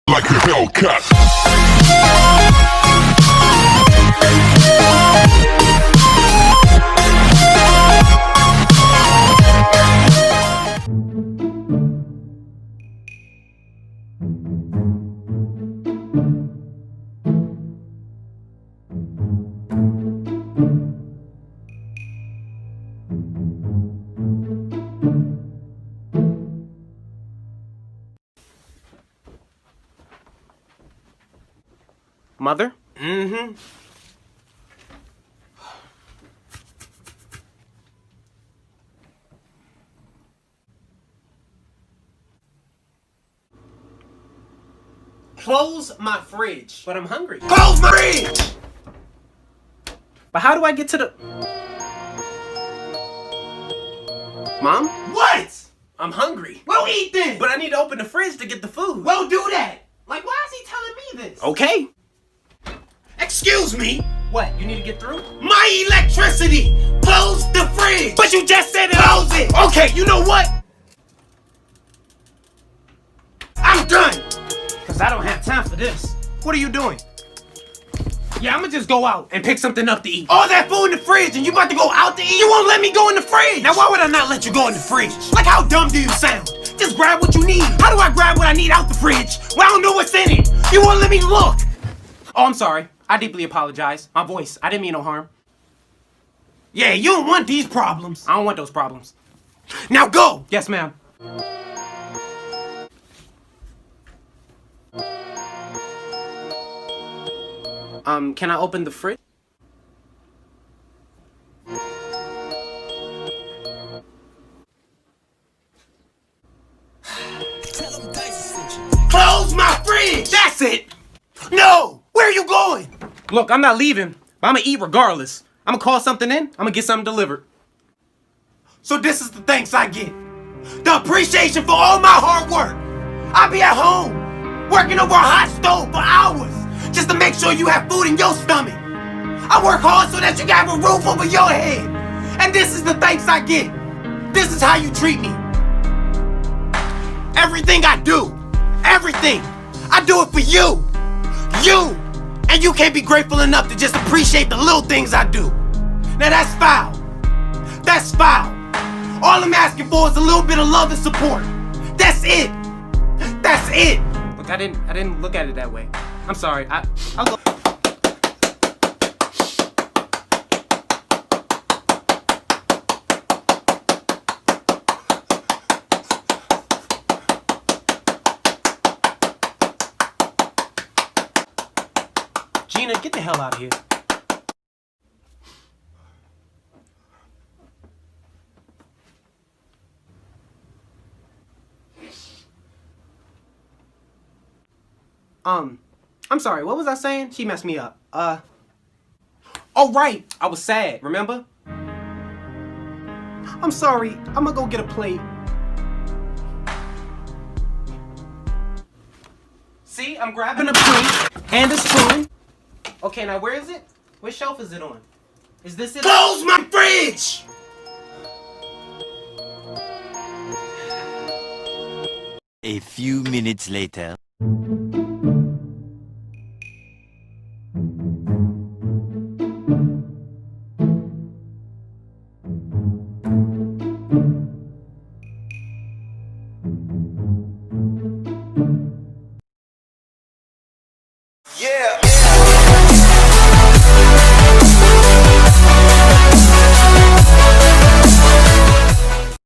like a Hellcat. Mother? Mm-hmm. Close my fridge. But I'm hungry. Close my fridge! But how do I get to the... Mom? What? I'm hungry. Well, eat then. But I need to open the fridge to get the food. Well, do that. Like, why is he telling me this? Okay. Excuse me. What, you need to get through? My electricity. Close the fridge. But you just said it. Close it. Okay, you know what? I'm done. Because I don't have time for this. What are you doing? Yeah, I'm gonna just go out and pick something up to eat. All that food in the fridge and you about to go out to eat? You won't let me go in the fridge. Now, why would I not let you go in the fridge? Like, how dumb do you sound? Just grab what you need. How do I grab what I need out the fridge when I don't know what's in it? You won't let me look. Oh, I'm sorry. I deeply apologize. My voice. I didn't mean no harm. Yeah, you don't want these problems. I don't want those problems. Now go. Yes, ma'am. Can I open the fridge? Close my fridge. That's it. No. Where are you going? Look, I'm not leaving, but I'm gonna eat regardless. I'm gonna call something in. I'm gonna get something delivered. So this is the thanks I get. The appreciation for all my hard work. I be at home, working over a hot stove for hours, just to make sure you have food in your stomach. I work hard so that you can have a roof over your head. And this is the thanks I get. This is how you treat me. Everything I do, everything, I do it for you. You. And you can't be grateful enough to just appreciate the little things I do. Now that's foul. That's foul. All I'm asking for is a little bit of love and support. That's it. That's it. Look, I didn't look at it that way. I'm sorry. I'll go. Gina, get the hell out of here. I'm sorry, what was I saying? She messed me up. Oh right, I was sad, remember? I'm sorry, I'm gonna go get a plate. See, I'm grabbing a plate and a spoon. Okay, now where is it? What shelf is it on? Is this it? Close my fridge! A few minutes later. Yeah.